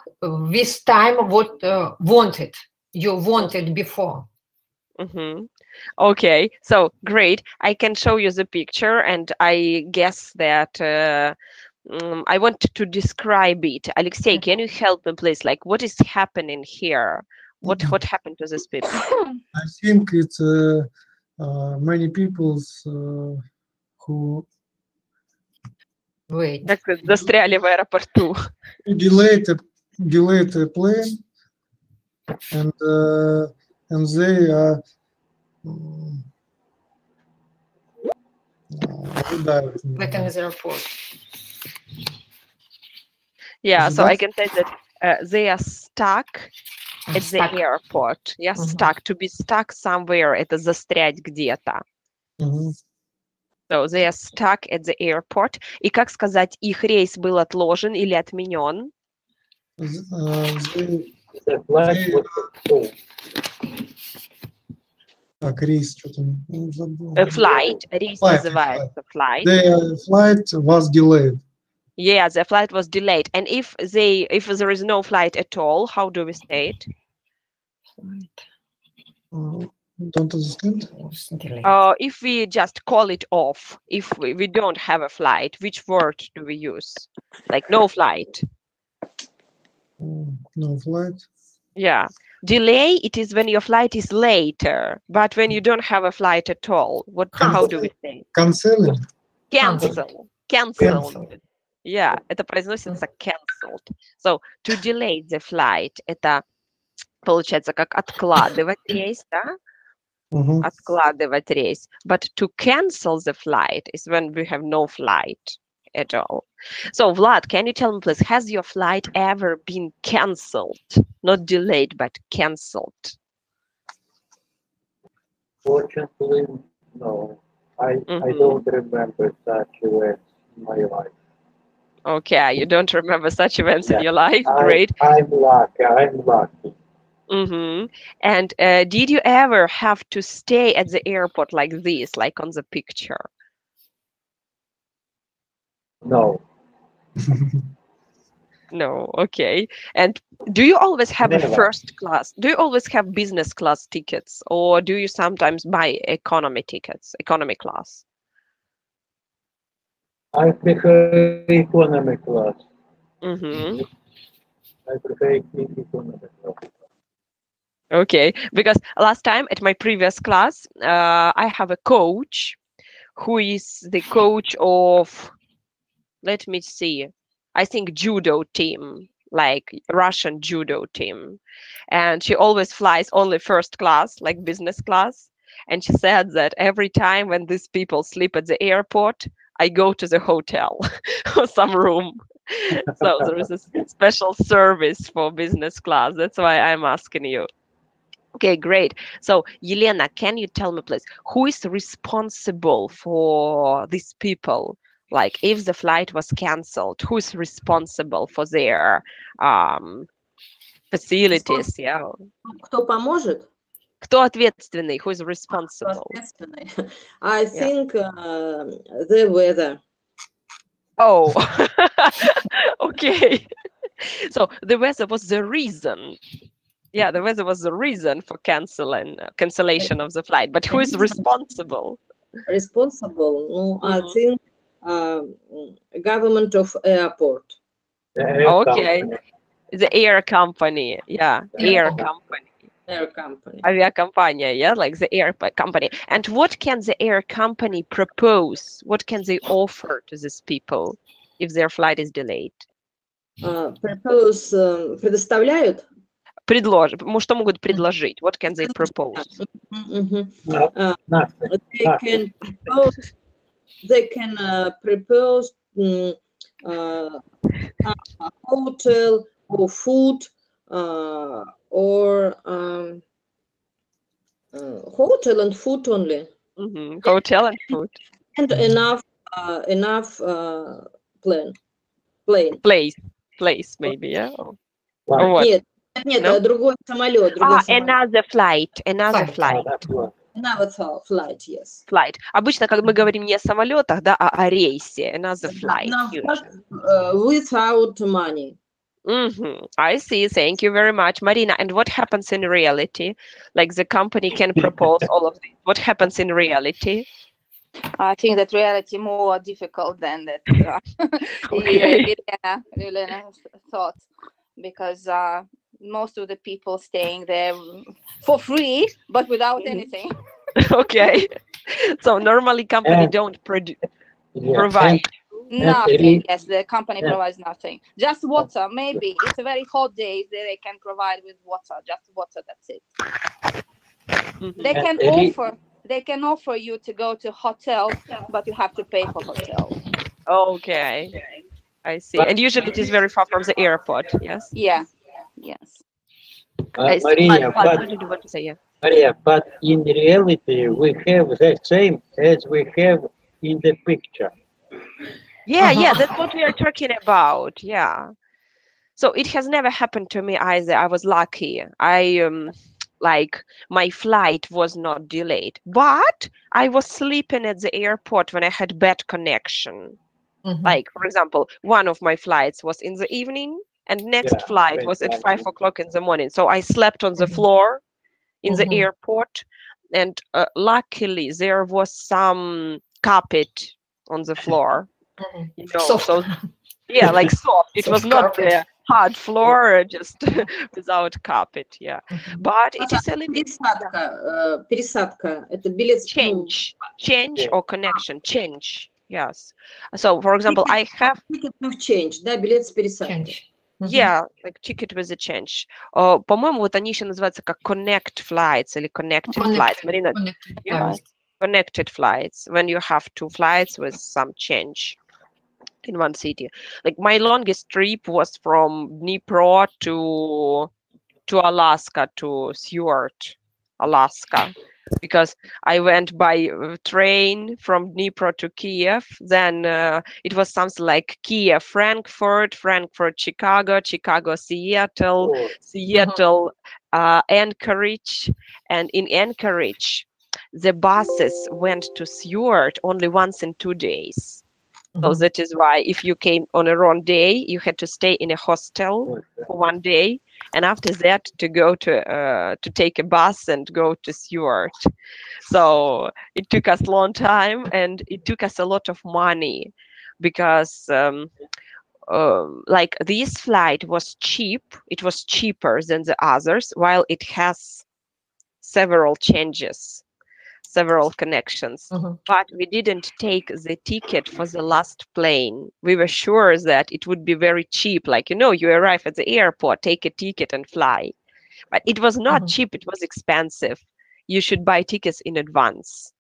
this time what you wanted before. Mm-hmm. Okay, so great. I can show you the picture, and I guess that I want to describe it. Alexei, can you help me, please? Like, what is happening here? What happened to this people? I think it's many people's who Wait. Так застряли в аэропорту. delayed a plane, and they are Like in the airport. Yeah, Is so I that- can say that they are stuck at the airport. Yeah, stuck. To be stuck somewhere, это застрять где-то. Mhm. So they are stuck at the airport. И как сказать, их рейс был отложен или отменен? The flight was postponed. Так, рейс, что там забыл. A flight. Рейс Flight, называется flight. The flight was delayed. Yeah, the flight was delayed. And if there is no flight at all, how do we say it? Don't understand. If we just call it off, if we don't have a flight, which word do we use? Like no flight. No flight. Yeah. Delay, it is when your flight is later, but when you don't have a flight at all, how do we say? Canceling. Cancel. Cancel. Yeah, это произносится canceled. So, to delay the flight, это получается как откладывать рейс, да? Откладывать рейс. But to cancel the flight is when we have no flight at all. So, Vlad, can you tell me, please, has your flight ever been cancelled? Not delayed, but cancelled. Fortunately, no. I don't remember such events in my life. Okay, you don't remember such events in your life. Great. I'm lucky. I'm lucky. And did you ever have to stay at the airport like this, like on the picture? No. No, okay. And do you always have Never. a first class? Do you always have business class tickets, or do you sometimes buy economy tickets, economy class? I prefer economy class. I prefer economy class. Okay, because last time at my previous class, I have a coach who is the coach of, let me see, I think judo team, like Russian judo team. And she always flies only first class, like business class. And she said that every time when these people sleep at the airport, I go to the hotel or some room. So there is a special service for business class. That's why I'm asking you. Okay, great. So, Yelena, can you tell me, please, who is responsible for these people? Like, if the flight was cancelled, who is responsible for their facilities? Yeah. Кто поможет? Кто ответственный? Who is responsible? I think the weather. Oh, okay. So the weather was the reason. Yeah, the weather was the reason for cancellation of the flight. But who is responsible? Responsible? No, I think government of airport. Okay, the air company. Yeah, air company. Air company. Aviakомпания, yeah, like the air company. And what can the air company propose? What can they offer to these people if their flight is delayed? Propose, предоставляют? Что могут предложить? What can they propose? Nothing. They can propose a hotel or food or hotel and food only, Hotel and food. and enough plane. Place maybe, yeah? Or Flight. what? Нет, No? другой самолет, другой самолет. Another flight. Flight. That's what. Another flight, yes. Flight. Обычно, когда мы говорим не о самолетах, да, а о рейсе. Another flight. Without money. I see. Thank you very much, Marina. And what happens in reality? Like the company can propose all of this. What happens in reality? I think that reality more difficult than that. Okay. Really thought, because most of the people staying there for free, but without anything. Okay. So normally company don't provide. Nothing. Yes, the company provides nothing. Just water, maybe. It's a very hot day. They can provide with water. Just water. That's it. They can offer you to go to hotel, but you have to pay for hotel. Okay. I see. And usually it is very far from the airport. Yes. Yeah. Yes. I see. Maria, What did you want to say? Yeah. Maria, but in reality, we have the same as we have in the picture. Yeah, that's what we are talking about. Yeah. So it has never happened to me either. I was lucky. Like my flight was not delayed, but I was sleeping at the airport when I had bad connection. Like, for example, one of my flights was in the evening and next flight was at 5 o'clock in the morning. So I slept on the floor in the airport, and luckily there was some carpet on the floor. You know, Soft. so yeah, like soft. It was not a hard floor, just without carpet. Yeah, but it is a little Пересадка. Это билет. Change or connection. Change. Yes. So, for example, I have Ticket with change, да, билет с пересадкой. Yeah, like ticket with a change. По-моему, вот они еще называются как connect flights или connected flights. Marina, connected flights, when you have two flights with some change in one city. Like my longest trip was from Dnipro to Alaska, to Seward, Alaska, because I went by train from Dnipro to Kiev. Then it was something like Kiev, Frankfurt, Chicago, Seattle, Seattle, Anchorage. And in Anchorage, the buses went to Seward only once in 2 days. So that is why if you came on a wrong day, you had to stay in a hostel for 1 day, and after that to go to take a bus and go to Seward. So it took us a long time, and it took us a lot of money, because like this flight was cheap. It was cheaper than the others, while it has several changes, several connections, but we didn't take the ticket for the last plane. We were sure that it would be very cheap, like, you know, you arrive at the airport, take a ticket and fly. But it was not cheap, it was expensive. You should buy tickets in advance.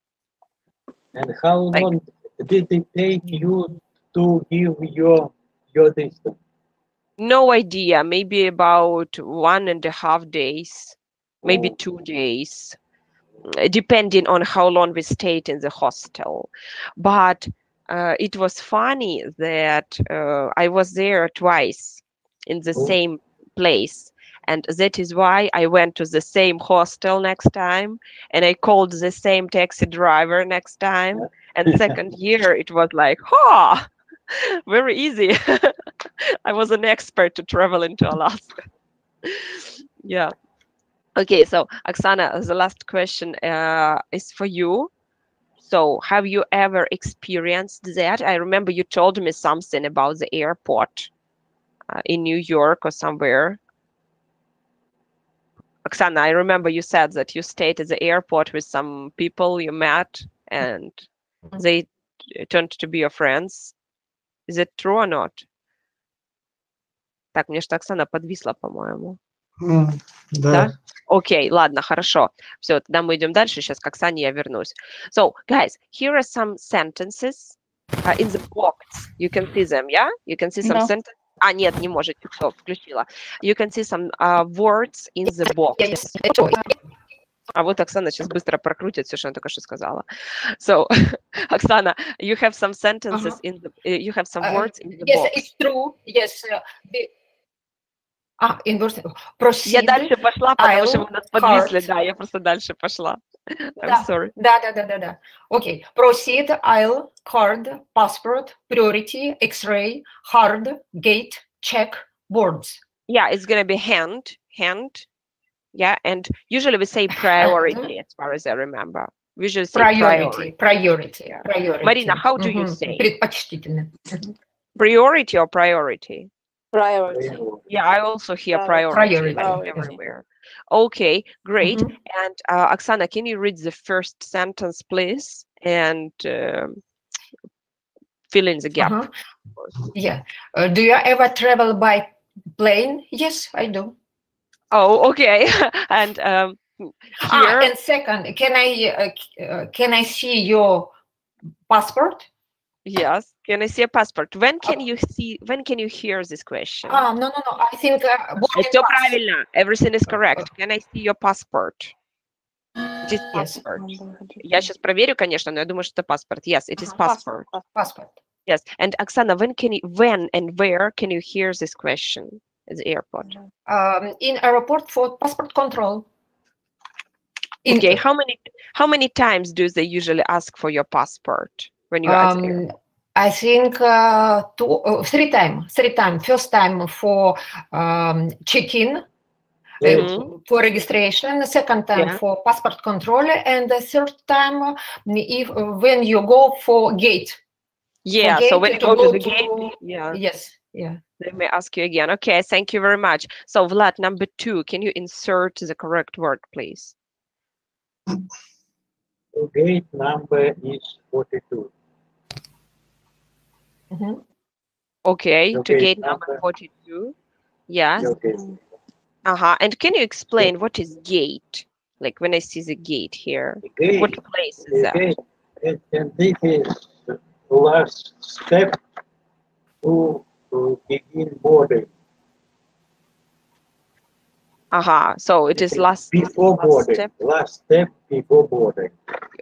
And how long did it take you to give your distance? No idea, maybe about 1.5 days, maybe 2 days. Depending on how long we stayed in the hostel. But it was funny that I was there twice in the same place. And that is why I went to the same hostel next time, and I called the same taxi driver next time. And second year, it was like, very easy. I was an expert to travel into Alaska. Yeah. Okay, so Oksana, the last question is for you. So have you ever experienced that? I remember you told me something about the airport in New York or somewhere. Oksana, I remember you said that you stayed at the airport with some people you met and they turned to be your friends. Is it true or not? Так, мне что Оксана подвисла, по-моему. Да. Окей, ладно, хорошо. Все, тогда мы идем дальше. Сейчас к Оксане я вернусь. So, guys, here are some sentences in the box. You can see them, yeah? You can see some No. sentences. А, нет, не можете. Все, включила. You can see some words in the box. Yes. А вот Оксана сейчас быстро прокрутит все, что она только что сказала. So, Оксана, you have some sentences in the, you have some words in the Yes, box. it's true. Yes. Proceed. Я дальше пошла, потому что I'll вы нас подвисли, card. да, я просто дальше пошла. I'm Да. sorry. Да. Окей. Proceed, aisle, card, passport, priority, X-ray, hard, gate, check, boards. Yeah, it's gonna be hand. Yeah, and usually we say priority, as far as I remember. We usually say Priority. Marina, how do you say? Предпочтительно. Priority or priority? Priority. Yeah, I also hear Priority. like everywhere. Okay, great. And Oksana, can you read the first sentence, please? And fill in the gap. Yeah. Do you ever travel by plane? Yes, I do. Oh, okay. And here. And second, can I see your passport? Yes. Can I see a passport? When can you hear this question? No. I think Все правильно. Everything is correct. Can I see your passport? It is passport. Я сейчас проверю, конечно, но я думаю, что это паспорт. Yes, it is passport. Passport. Yes. And Oksana, when and where can you hear this question at the airport? In airport for passport control. Okay. How many times do they usually ask for your passport when you at the airport? I think 3 times. 3 times. First time for check-in, for registration. Second time for passport control, and the third time when you go for gate. Yeah. So when you go to the gate, yeah. Yes. Yeah. They may ask you again. Okay. Thank you very much. So Vlad, number 2, can you insert the correct word, please? The gate number is 42. Okay, to gate number 42. Yes. And can you explain what is gate? Like when I see the gate here, what place is that? And this is the last step to begin boarding. So it is last boarding. step. Last step before boarding.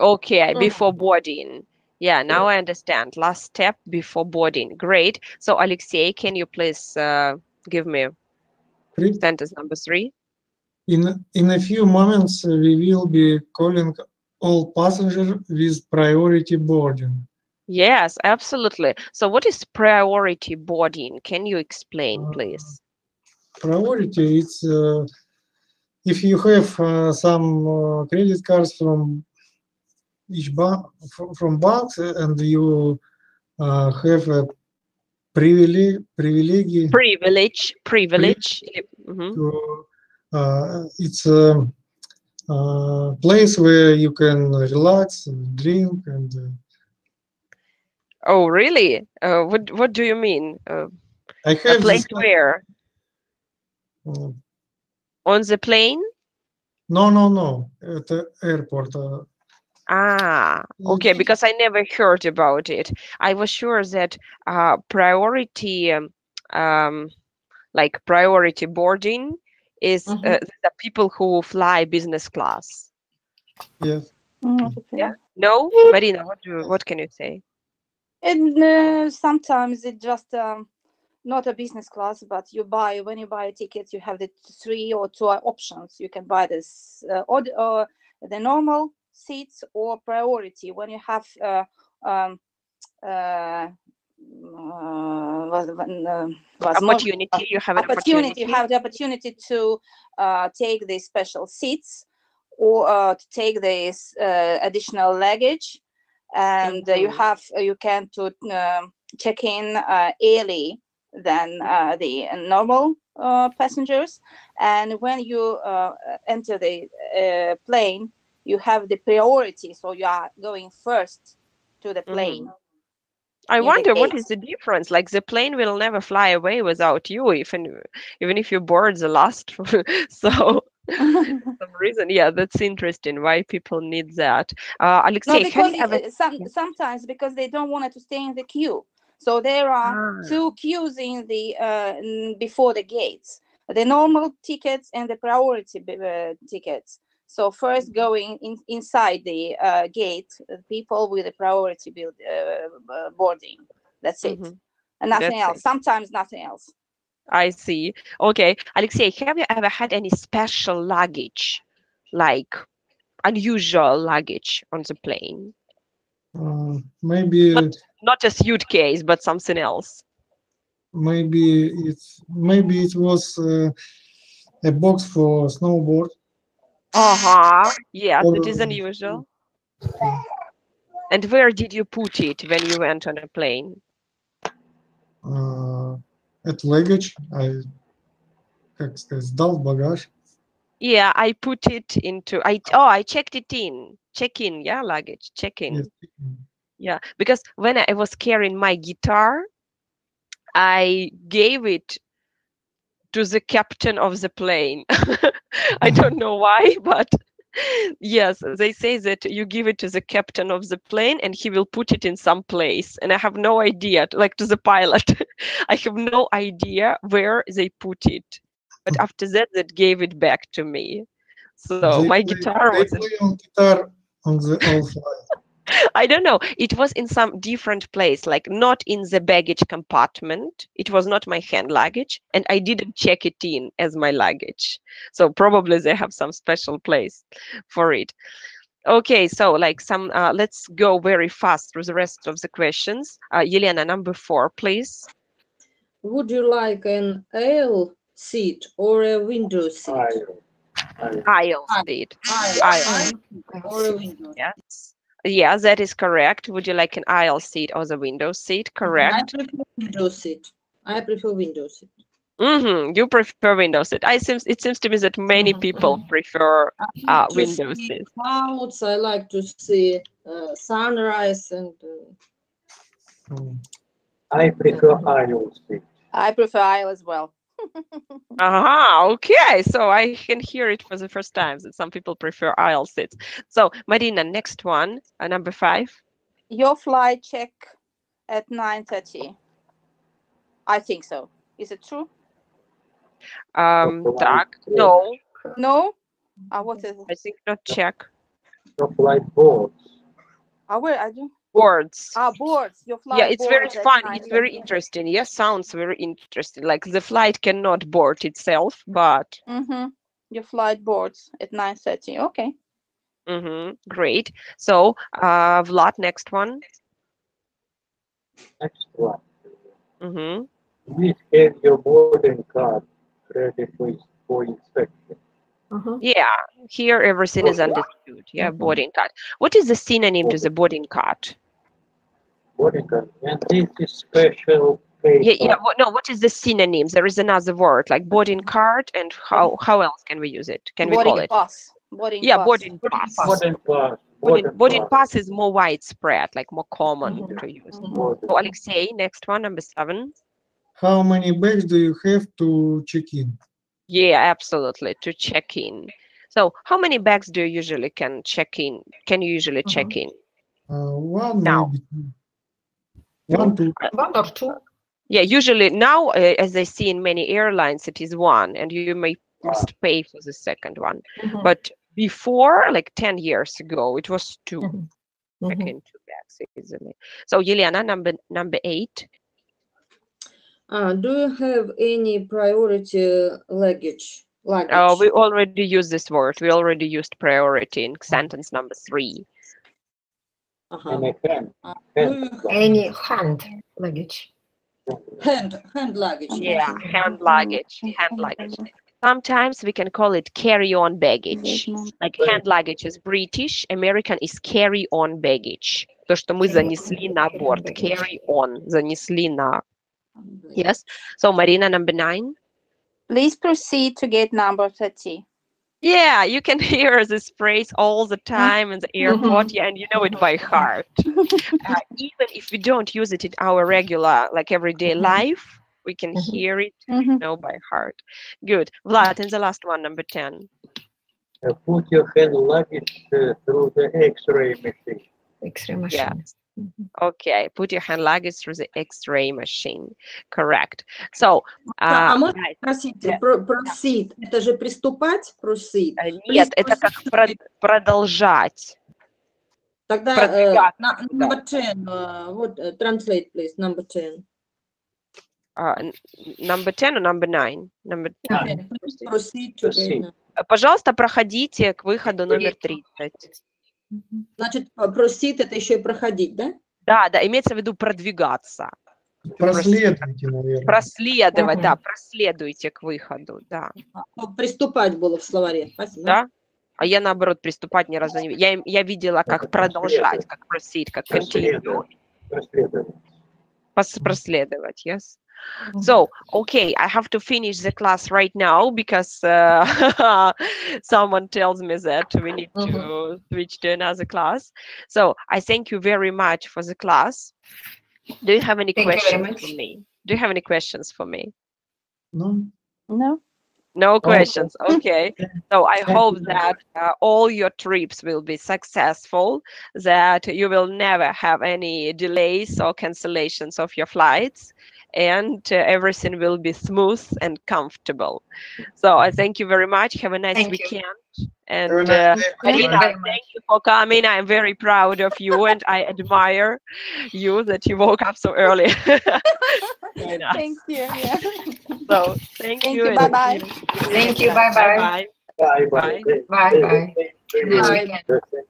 Okay, before boarding. Yeah, now I understand. Last step before boarding. Great. So Alexei, can you please give me sentence number 3? In a few moments, we will be calling all passengers with priority boarding. Yes, absolutely. So what is priority boarding? Can you explain, please? Priority, it's if you have some credit cards from each bank, from banks, and you have a privilege. It's a place where you can relax, drink, and. Oh, really? What do you mean? I have a place where? On the plane? No. At the airport. Okay, because I never heard about it. I was sure that priority, like priority boarding, is the people who fly business class. Yes. Yeah. No, Marina, what can you say? And sometimes it's just not a business class, but when you buy a ticket, you have the 3 or 2 options. You can buy this or the normal seats or priority. When you have opportunity, you have an opportunity. You have the opportunity to take these special seats or to take this additional luggage, and you can to check in early than the normal passengers. And when you enter the plane, you have the priority, so you are going first to the plane. I in the wonder what gates. is the difference. Like the plane will never fly away without you, even if you board the last. So some reason, yeah, that's interesting. Why people need that? No, Alexei, have because you ever? Yeah. sometimes because they don't want to stay in the queue. So there are Ah. two queues in the before the gates: the normal tickets and the priority tickets. So first going inside the gate, people with the priority boarding. That's it, Mhm. and nothing That's else. it. Sometimes nothing else. I see. Okay, Alexei, have you ever had any special luggage, like unusual luggage on the plane? Maybe Not a suitcase, but something else. maybe it was a box for snowboard. Yes, it is Or, unusual. And where did you put it when you went on a plane? at luggage. Как сказать, сдал в багаж. Yeah, I put it into I checked it in. Check in, yeah, luggage. Check in. Yes. Yeah, because when I was carrying my guitar, I gave it to the captain of the plane. I don't know why, but yes, they say that you give it to the captain of the plane and he will put it in some place. And I have no idea, like to the pilot, I have no idea where they put it. But after that, they gave it back to me. So my guitar They was play on guitar on the all flight. I don't know. It was in some different place, like not in the baggage compartment. It was not my hand luggage, and I didn't check it in as my luggage. So probably they have some special place for it. Okay, so like some, let's go very fast through the rest of the questions. Yelena, number 4, please. Would you like an aisle seat or a window seat? Aisle seat. Aisle. Or a window. Yes. Yeah, that is correct. Would you like an aisle seat or the window seat? Correct. I prefer window seat. I prefer window seat. You prefer window seat. It seems to me that many people prefer window seat. Clouds. I like to see sunrise and. I prefer aisle seat. I prefer aisle as well. Okay. So I can hear it for the first time that some people prefer aisle seats. So Marina, next one, number 5. Your flight check at 9:30. I think so. Is it true? Так, no. No? What is it? I think not check. Your flight boards. Where I do? Boards. Boards. Your flight. Yeah, it's very boards at fun. It's 9:30. very interesting. Yes, sounds very interesting. Like the flight cannot board itself, but Your flight boards at 9:30. Okay. Great. So, Vlad, next one. Next one. Mm-hmm. Please have your boarding card ready for inspection. Yeah, here everything is understood. Yeah, boarding card. What is the synonym to the boarding card? Boarding card. And this is special paper. Yeah. No, what is the synonym? There is another word like boarding card, and how else can we use it? Can we call Boarding it? pass. Boarding Yeah, pass. boarding pass. Boarding pass. Boarding pass is more widespread, like more common to use. So, Alexei, next one, number 7. How many bags do you have to check in? Yeah, absolutely, to check in. So, how many bags do you usually check in? Can you usually check in? One, Now. maybe two. 1, 2. 1 or 2. Yeah, usually now, as I see in many airlines, it is 1, and you must pay for the second one. But before, like 10 years ago, it was 2. Check in 2 bags easily. So, Yelena, number 8. Do you have any priority luggage? We already used this word. We already used priority in sentence number 3. Any hand luggage. Hand luggage. Yeah, hand luggage. Sometimes we can call it carry-on baggage. Like hand luggage is British, American is carry-on baggage. То, что мы занесли на борт. Carry-on. Занесли на. Yes. So, Marina, number 9. Please proceed to gate number 30. Yeah, you can hear this phrase all the time in the airport, yeah, and you know it by heart. Even if we don't use it in our regular, like everyday life, we can hear it, know by heart. Good. Vlad, and the last one, number 10. Put your hand luggage through the X-ray machine. X-ray machine. Yes. Okay, put your hand luggage through the X-ray machine. Correct. So, А можно guys, спросить, yeah. proceed, это же приступать, proceed? Нет, это как продолжать. Тогда Продвигаться. number 10, вот, translate, please, number 10. Number 10 or number 9? Number 10. Proceed to Proceed. Пожалуйста, проходите к выходу номер 30. Значит, proceed это еще и проходить, да? Да, да, имеется в виду продвигаться. Проследуйте, наверное. Проследовать, да, проследуйте к выходу, да. Приступать было в словаре. Спасибо. Да? А я, наоборот, приступать ни разу не видела. Я видела, как продолжать, как proceed, как continue. Проследовать, yes. So, okay, I have to finish the class right now because someone tells me that we need to switch to another class. So, I thank you very much for the class. Do you have any questions for me? Do you have any questions for me? No. No. No questions. Okay. So I hope that all your trips will be successful, that you will never have any delays or cancellations of your flights, and everything will be smooth and comfortable. So I thank you very much. Have a nice weekend. And Marina, thank you for coming. I'm very proud of you, and I admire you that you woke up so early. Thank you. Yeah. So thank you. Bye bye. Thank you. Bye bye. Bye. Bye. Bye bye. Bye. Nice weekend.